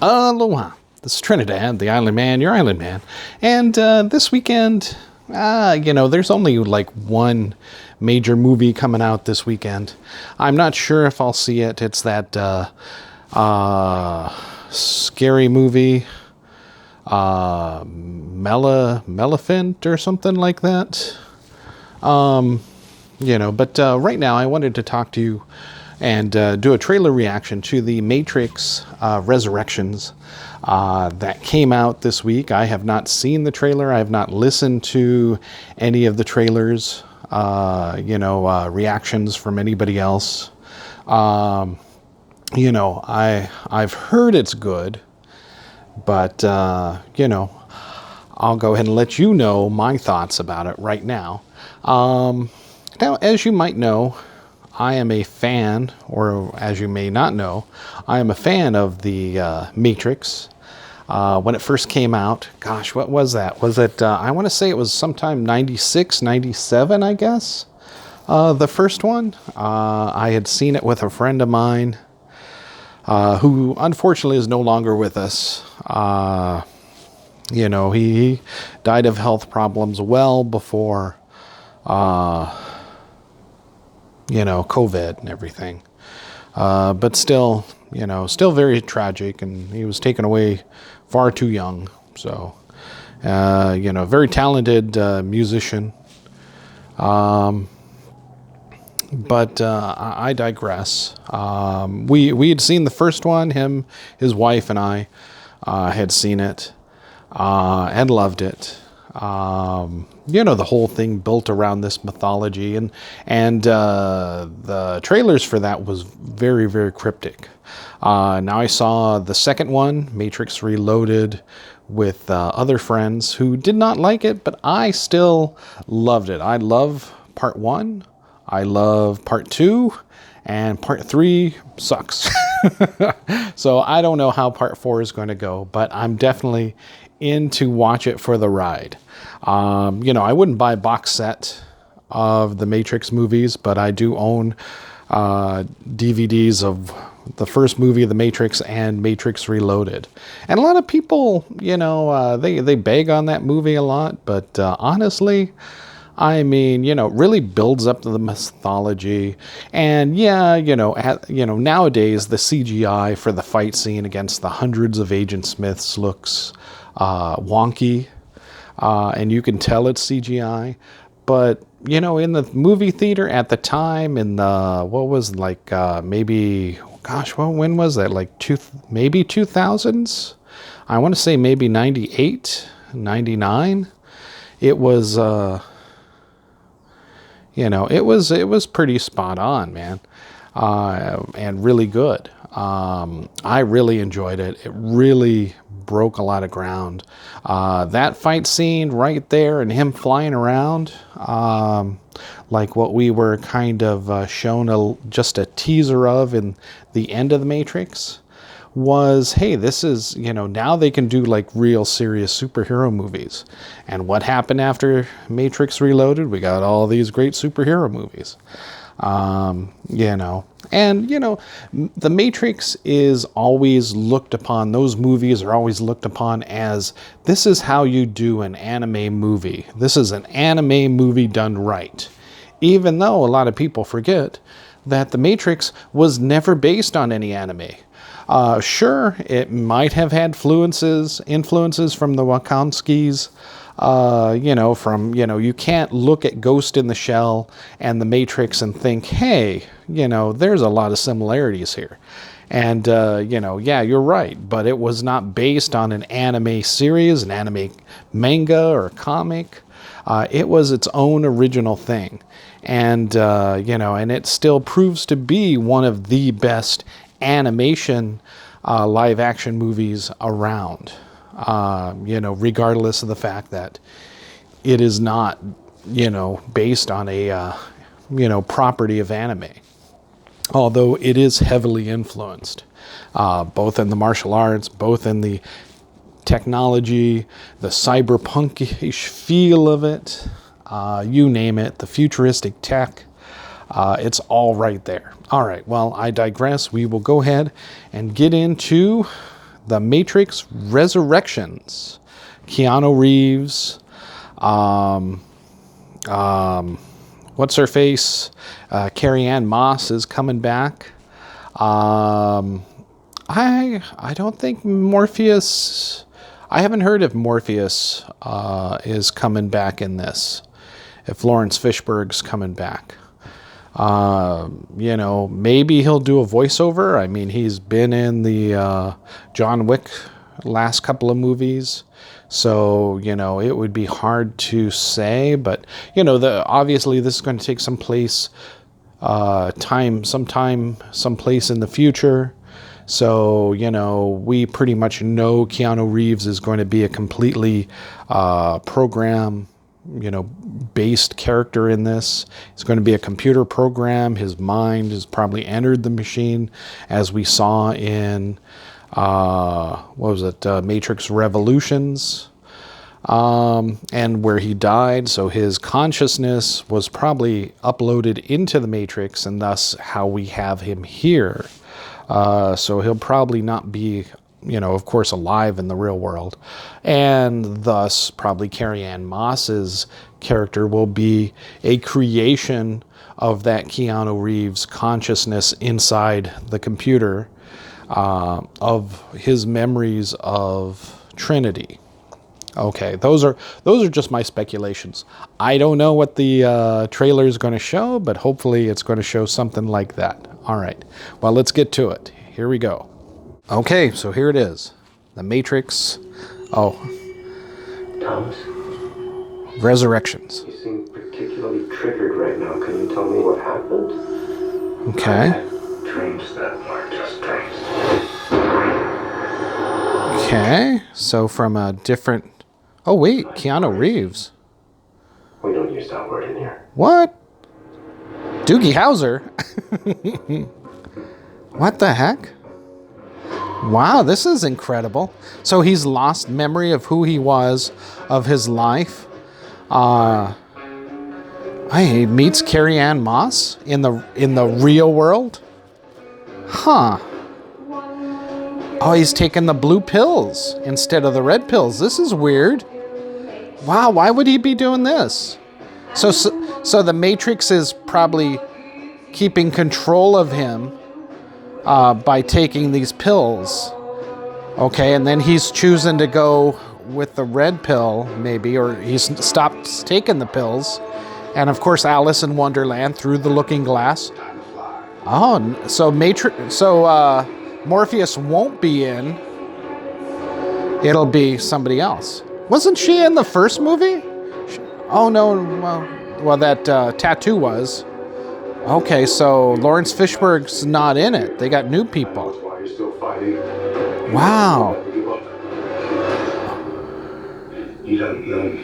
Aloha. This is Trinidad, the Island Man, your Island Man. And this weekend, there's only like one major movie coming out this weekend. I'm not sure if I'll see it. It's that scary movie, Maleficent or something like that. But right now I wanted to talk to you and do a trailer reaction to the Matrix Resurrections that came out this week. I have not seen the trailer. I have not listened to any of the trailers, reactions from anybody else. I've heard it's good, but, I'll go ahead and let you know my thoughts about it right now. Now, as you might know, I am a fan, or as you may not know, I am a fan of the Matrix. When it first came out, gosh, what was that? Was it, I want to say it was sometime 96, 97, I guess, the first one. I had seen it with a friend of mine who unfortunately is no longer with us. He died of health problems well before COVID and everything. But still very tragic, and he was taken away far too young. So, very talented musician. But I digress. We had seen the first one, his wife and I had seen it, and loved it. The whole thing built around this mythology, and the trailers for that was very, very cryptic. Now I saw the second one, Matrix Reloaded, with other friends who did not like it, but I still loved it. I love part one. I love part two, and part three sucks. So I don't know how part four is going to go, but I'm definitely in to watch it for the ride. I wouldn't buy a box set of the Matrix movies, but I do own DVDs of the first movie of the Matrix and Matrix Reloaded. And a lot of people, they beg on that movie a lot, but honestly, I mean, really builds up to the mythology. And nowadays the CGI for the fight scene against the hundreds of Agent Smiths looks wonky, and you can tell it's CGI. But in the movie theater at the time, in the when was that? Like maybe 2000s. I want to say maybe 98, 99. It was it was pretty spot on, man, and really good. I really enjoyed it. It really broke a lot of ground. That fight scene right there and him flying around, like what we were kind of shown just a teaser of in the end of the Matrix, was, hey, this is, now they can do like real serious superhero movies. And what happened after Matrix Reloaded? We got all these great superhero movies. The Matrix is always looked upon, those movies are always looked upon as, this is how you do an anime movie. This is an anime movie done right. Even though a lot of people forget that the Matrix was never based on any anime. Sure, it might have had influences from the Wachowskis. You can't look at Ghost in the Shell and the Matrix and think, hey, there's a lot of similarities here. And, you're right, but it was not based on an anime series, an anime manga or comic. It was its own original thing. And, and it still proves to be one of the best animation live action movies around. Regardless of the fact that it is not, based on a, property of anime. Although it is heavily influenced, both in the martial arts, both in the technology, the cyberpunkish feel of it, you name it, the futuristic tech. It's all right there. All right, well, I digress. We will go ahead and get into The Matrix Resurrections. Keanu Reeves. What's her face? Carrie Ann Moss is coming back. I don't think Morpheus. I haven't heard if Morpheus is coming back in this. If Lawrence Fishburne's coming back. You know, maybe he'll do a voiceover. I mean, he's been in the John Wick last couple of movies. So, you know, it would be hard to say, but, you know, obviously this is going to take some place, sometime, someplace in the future. So, you know, we pretty much know Keanu Reeves is going to be a completely program, you know, based character in this. It's going to be a computer program. His mind has probably entered the machine, as we saw in what was it, Matrix Revolutions, and where he died. So his consciousness was probably uploaded into the Matrix, and thus how we have him here. So he'll probably not be, you know, of course, alive in the real world, and thus probably Carrie Ann Moss's character will be a creation of that Keanu Reeves consciousness inside the computer, of his memories of Trinity. Okay, those are just my speculations. I don't know what the trailer is going to show, but hopefully it's going to show something like that. All right, well, let's get to it. Here we go. Okay, so here it is. The Matrix. Oh. Thomas? Resurrections. You seem particularly triggered right now. Can you tell me what happened? Okay. Dreams that are just dreams. Okay, so from a different... Oh, wait, Keanu Reeves. We don't use that word in here. What? Doogie Howser? What the heck? Wow, this is incredible. So he's lost memory of who he was, of his life. He meets Carrie Ann Moss in the real world. Huh. Oh, he's taking the blue pills instead of the red pills. This is weird. Wow, why would he be doing this? So the Matrix is probably keeping control of him by taking these pills. Okay, and then he's choosing to go with the red pill, maybe, or he's stopped taking the pills. And of course, Alice in Wonderland through the looking glass. Oh, so Morpheus won't be in. It'll be somebody else. Wasn't she in the first movie? Oh no, well that tattoo was. Okay, so Lawrence Fishburne's not in it. They got new people. That's why you're still fighting. Wow. You don't know.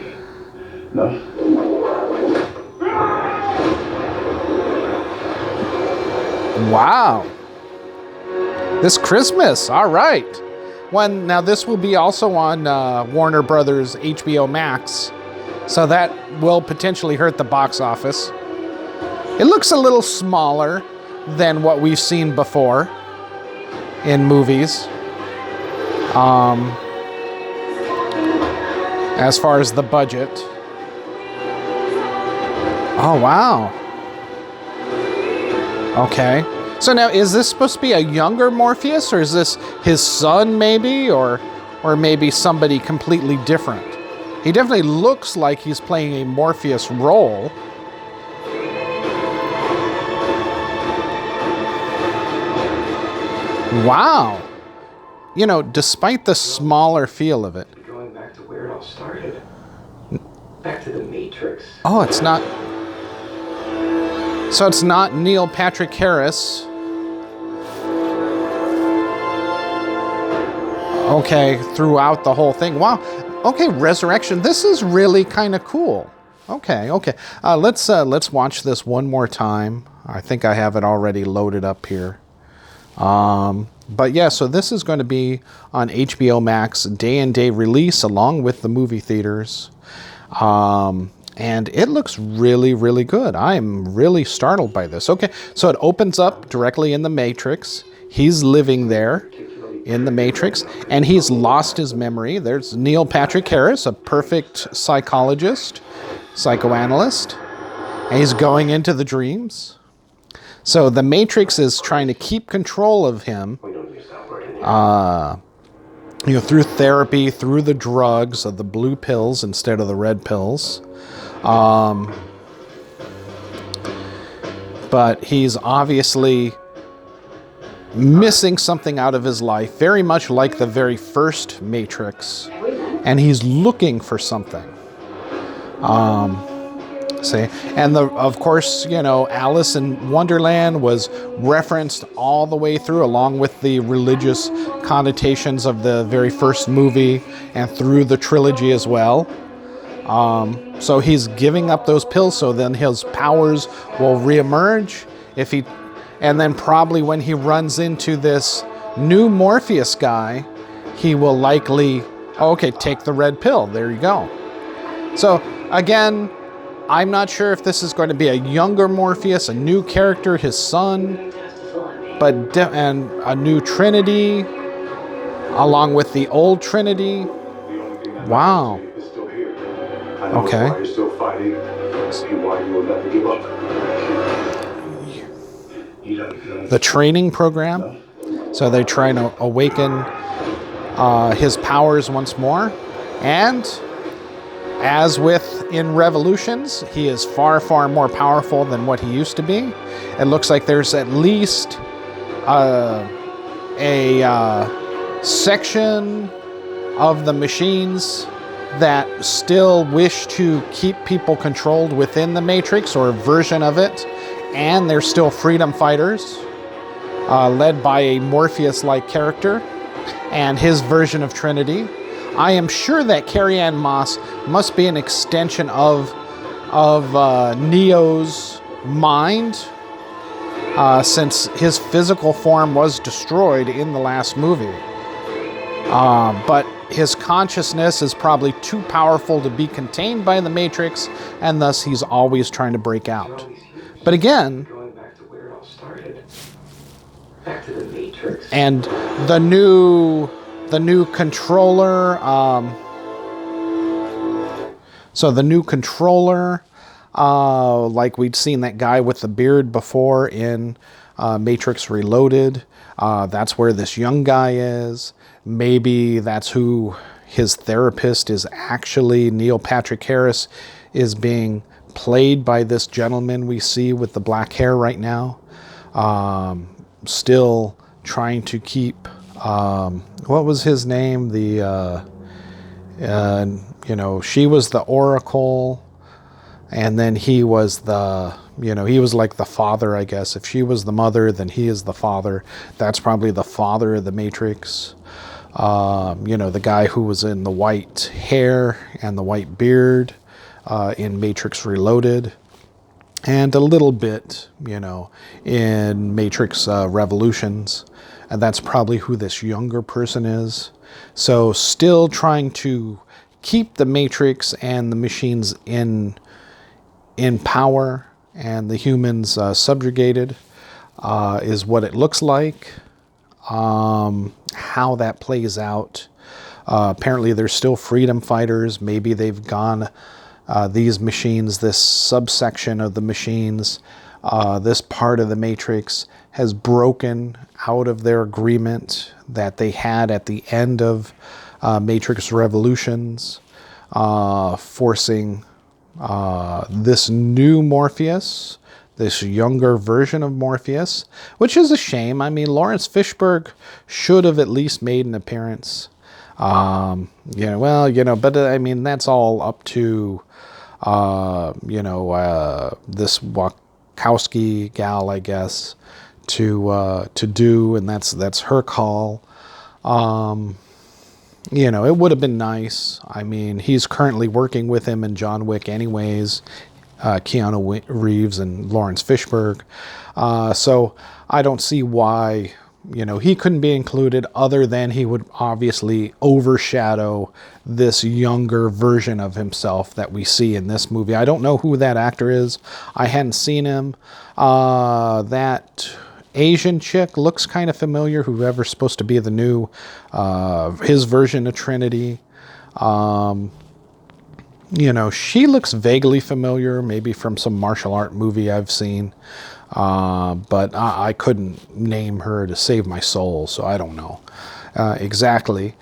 No. Wow. This Christmas, all right. Now this will be also on Warner Brothers HBOMAX, so that will potentially hurt the box office. It looks a little smaller than what we've seen before in movies. As far as the budget. Oh, wow. Okay. So now, is this supposed to be a younger Morpheus, or is this his son maybe, or maybe somebody completely different? He definitely looks like he's playing a Morpheus role. Wow. You know, despite the smaller feel of it. Going back to where it all started. Back to the Matrix. Oh, it's not. So it's not Neil Patrick Harris. Okay, throughout the whole thing. Wow. Okay, Resurrection. This is really kind of cool. Okay. Let's watch this one more time. I think I have it already loaded up here. But yeah, so this is going to be on HBO Max day-and-day release along with the movie theaters. And it looks really, really good. I'm really startled by this. Okay, so it opens up directly in the Matrix. He's living there. in the Matrix, and he's lost his memory. There's Neil Patrick Harris, a perfect psychologist, psychoanalyst, and he's going into the dreams. So the Matrix is trying to keep control of him, through therapy, through the drugs of the blue pills instead of the red pills. But he's obviously missing something out of his life, very much like the very first Matrix, and he's looking for something. And of course, Alice in Wonderland was referenced all the way through, along with the religious connotations of the very first movie and through the trilogy as well. So he's giving up those pills, so then his powers will reemerge and then probably when he runs into this new Morpheus guy, he will likely, take the red pill. There you go. So again, I'm not sure if this is going to be a younger Morpheus, a new character, his son, and a new Trinity, along with the old Trinity. Wow. Okay. You're still fighting. See why you will never give up. The training program. So they're trying to awaken his powers once more. And as with in Revolutions, he is far, far more powerful than what he used to be. It looks like there's at least a section of the machines that still wish to keep people controlled within the Matrix, or a version of it, and they're still freedom fighters, led by a Morpheus-like character and his version of Trinity. I am sure that Carrie-Anne Moss must be an extension of Neo's mind, since his physical form was destroyed in the last movie. But his consciousness is probably too powerful to be contained by the Matrix, and thus he's always trying to break out. But again, Going back to where it all started. Back to the Matrix. and the new controller, like we'd seen that guy with the beard before in Matrix Reloaded, that's where this young guy is. Maybe that's who his therapist is. Actually, Neil Patrick Harris is being played by this gentleman we see with the black hair right now. Still trying to keep, what was his name? She was the Oracle, and then he was he was like the father, I guess. If she was the mother, then he is the father. That's probably the father of the Matrix. The guy who was in the white hair and the white beard in Matrix Reloaded, and a little bit, in Matrix Revolutions. And that's probably who this younger person is. So still trying to keep the Matrix and the machines in power and the humans subjugated is what it looks like. How that plays out. Apparently there's still freedom fighters. Maybe they've gone, these machines, this subsection of the machines, this part of the Matrix has broken out of their agreement that they had at the end of Matrix Revolutions, forcing this new Morpheus, this younger version of Morpheus, which is a shame. I mean, Lawrence Fishburne should have at least made an appearance. But I mean, that's all up to, this Wachowski gal, I guess, to do, and that's her call. It would have been nice. I mean, he's currently working with him in John Wick anyways, Keanu Reeves and Lawrence Fishburne. So I don't see why, he couldn't be included, other than he would obviously overshadow this younger version of himself that we see in this movie. I don't know who that actor is. I hadn't seen him. That Asian chick looks kind of familiar, whoever's supposed to be the new, his version of Trinity. She looks vaguely familiar, maybe from some martial art movie I've seen. But I couldn't name her to save my soul, so I don't know exactly.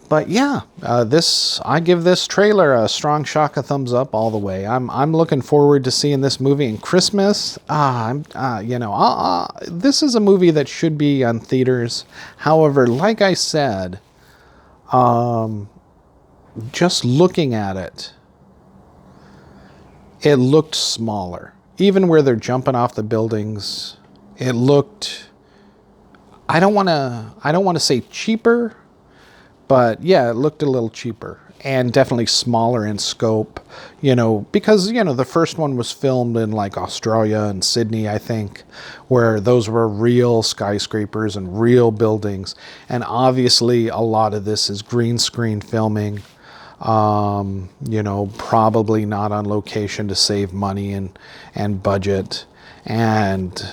But yeah, I give this trailer a strong shock, a thumbs up all the way. I'm looking forward to seeing this movie in Christmas. This is a movie that should be on theaters. However, like I said, just looking at it, it looked smaller. Even where they're jumping off the buildings, it looked, I don't want to say cheaper, but yeah, it looked a little cheaper and definitely smaller in scope, because, the first one was filmed in like Australia and Sydney, I think, where those were real skyscrapers and real buildings. And obviously a lot of this is green screen filming. Probably not on location to save money and budget. And,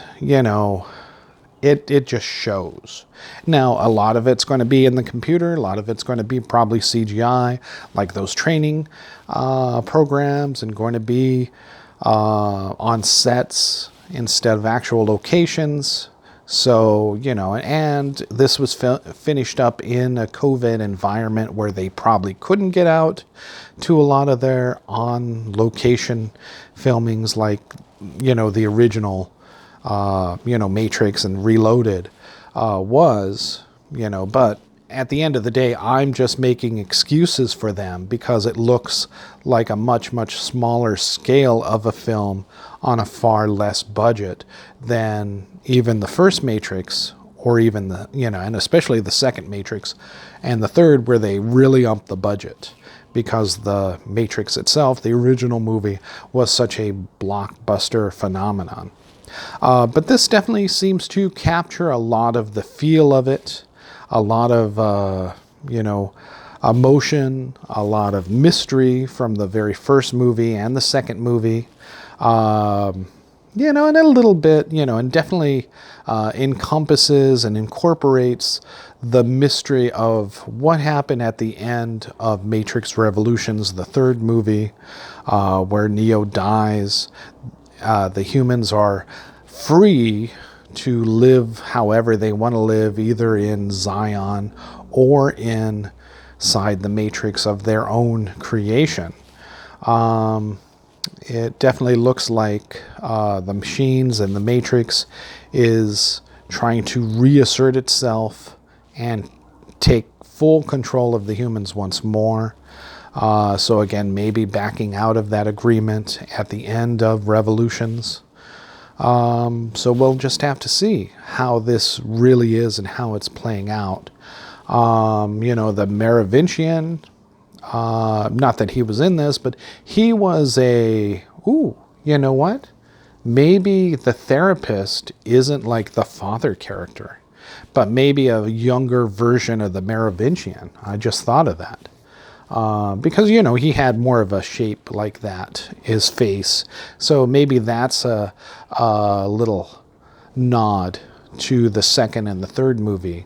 it just shows. Now, a lot of it's going to be in the computer. A lot of it's going to be probably CGI, like those training programs, and going to be on sets instead of actual locations. So, and this was finished up in a COVID environment where they probably couldn't get out to a lot of their on-location filmings like, the original, Matrix and Reloaded was, but at the end of the day, I'm just making excuses for them because it looks like a much, much smaller scale of a film on a far less budget than even the first Matrix, or even the, and especially the second Matrix and the third, where they really upped the budget because the Matrix itself, the original movie, was such a blockbuster phenomenon. But this definitely seems to capture a lot of the feel of it, a lot of, emotion, a lot of mystery from the very first movie and the second movie. And a little bit, and definitely encompasses and incorporates the mystery of what happened at the end of Matrix Revolutions, the third movie, where Neo dies. The humans are free to live however they want to live, either in Zion or inside the Matrix of their own creation. It definitely looks like the machines and the Matrix is trying to reassert itself and take full control of the humans once more. So again, maybe backing out of that agreement at the end of Revolutions. So we'll just have to see how this really is and how it's playing out. The Merovingian, not that he was in this, but he was what? Maybe the therapist isn't like the father character, but maybe a younger version of the Merovingian. I just thought of that. Because, he had more of a shape like that, his face. So maybe that's a little nod to the second and the third movie.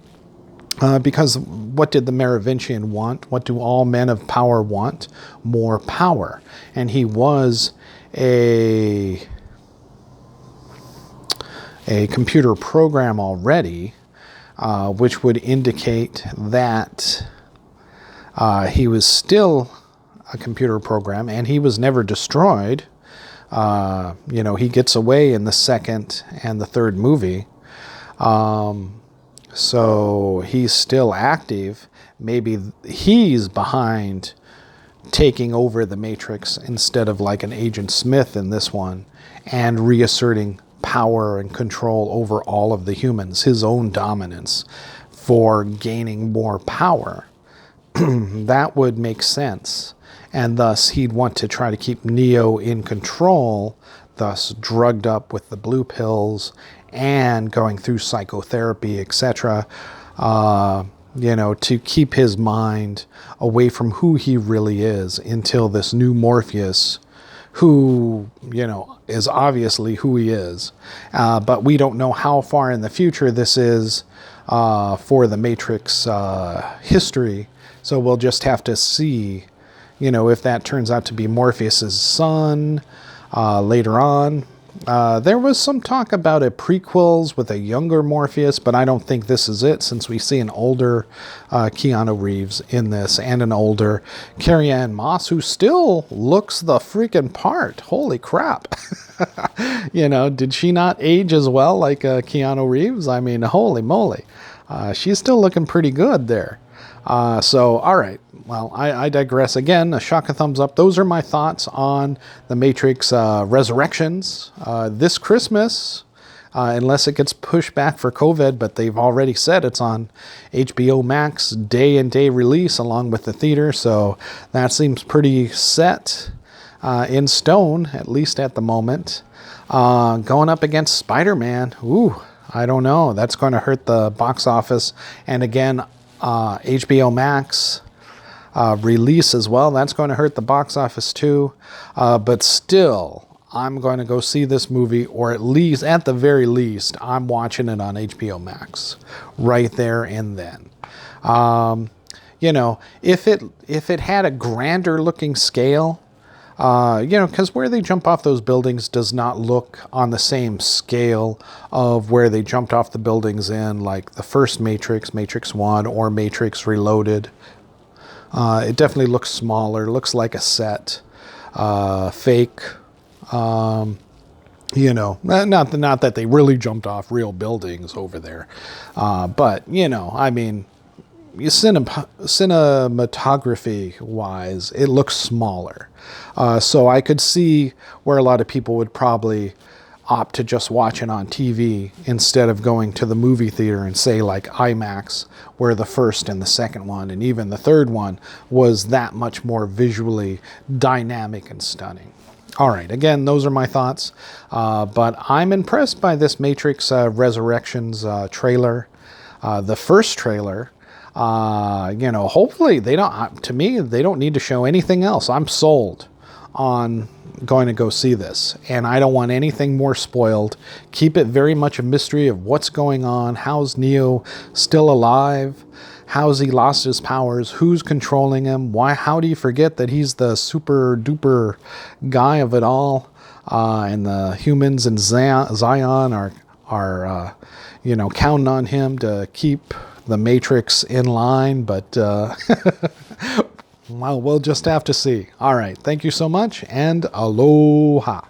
Because what did the Merovingian want? What do all men of power want? More power. And he was a computer program already, which would indicate that he was still a computer program, and he was never destroyed. He gets away in the second and the third movie. So he's still active. Maybe he's behind taking over the Matrix instead of like an Agent Smith in this one, and reasserting power and control over all of the humans, his own dominance for gaining more power. That would make sense. And thus he'd want to try to keep Neo in control, thus drugged up with the blue pills and going through psychotherapy, etc., to keep his mind away from who he really is until this new Morpheus, who, is obviously who he is. But we don't know how far in the future this is for the Matrix history. So we'll just have to see, if that turns out to be Morpheus's son later on. There was some talk about a prequels with a younger Morpheus, but I don't think this is it, since we see an older Keanu Reeves in this and an older Carrie-Anne Moss, who still looks the freaking part. Holy crap. Did she not age as well like Keanu Reeves? I mean, holy moly. She's still looking pretty good there. So, all right. Well, I digress again. A shock of thumbs up. Those are my thoughts on the Matrix Resurrections this Christmas, unless it gets pushed back for COVID. But they've already said it's on HBOMAX day-and-day release along with the theater. So that seems pretty set in stone, at least at the moment. Going up against Spider-Man. Ooh, I don't know. That's going to hurt the box office. And again, HBO Max release as well. That's going to hurt the box office too. But still, I'm going to go see this movie, or at the very least, I'm watching it on HBO Max right there and then. If it had a grander looking scale, because where they jump off those buildings does not look on the same scale of where they jumped off the buildings in, like the first Matrix, Matrix 1, or Matrix Reloaded. It definitely looks smaller, looks like a set, fake. Not that they really jumped off real buildings over there. But, I mean, cinematography wise, it looks smaller. So I could see where a lot of people would probably opt to just watch it on TV instead of going to the movie theater and say like IMAX, where the first and the second one and even the third one was that much more visually dynamic and stunning. All right, again, those are my thoughts. But I'm impressed by this Matrix Resurrections trailer. The first trailer, hopefully they don't need to show anything else. I'm sold on going to go see this, and I don't want anything more spoiled. Keep it very much a mystery of what's going on. How's Neo still alive? How's he lost his powers? Who's controlling him? How do you forget that he's the super duper guy of it all? And the humans in Zion are counting on him to keep the Matrix in line, but well, we'll just have to see. All right, thank you so much, and aloha.